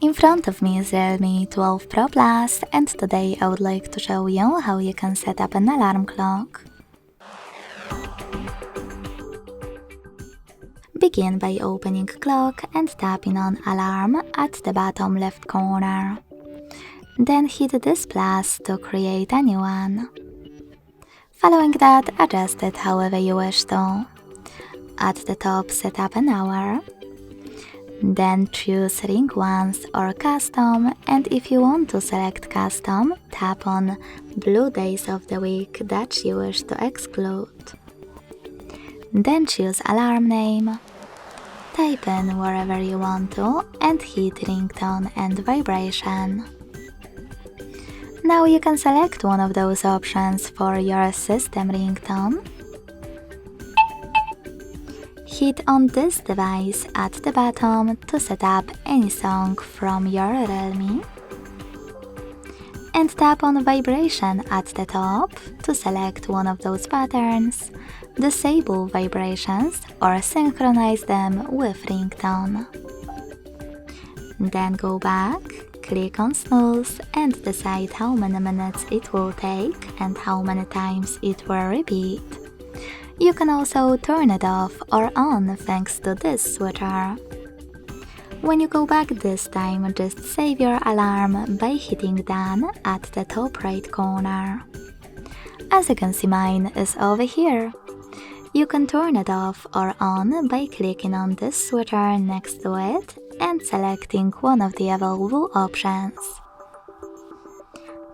In front of me is Realme 12 Pro Plus, and today I would like to show you how you can set up an alarm clock. Begin by opening Clock and tapping on Alarm at the bottom left corner. Then hit this plus to create a new one. Following that, adjust it however you wish to. At the top, set up an hour. Then choose Ring Once or Custom, and if you want to select Custom, tap on Blue Days of the week that you wish to exclude. Then choose Alarm Name. Type in wherever you want to and hit Ringtone and Vibration. Now you can select one of those options for your system ringtone. Hit on this device at the bottom to set up any song from your Realme. And tap on Vibration at the top to select one of those patterns, disable vibrations or synchronize them with ringtone. Then go back, click on Snooze and decide how many minutes it will take and how many times it will repeat. You can also turn it off or on thanks to this switcher. When you go back this time, just save your alarm by hitting Done at the top right corner. As you can see, mine is over here. You can turn it off or on by clicking on this switcher next to it and selecting one of the available options.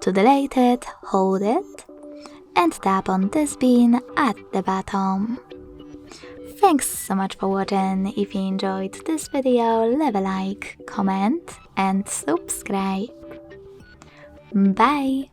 To delete it, hold it and tap on this pin at the bottom. Thanks so much for watching. If you enjoyed this video, leave a like, comment and subscribe. Bye!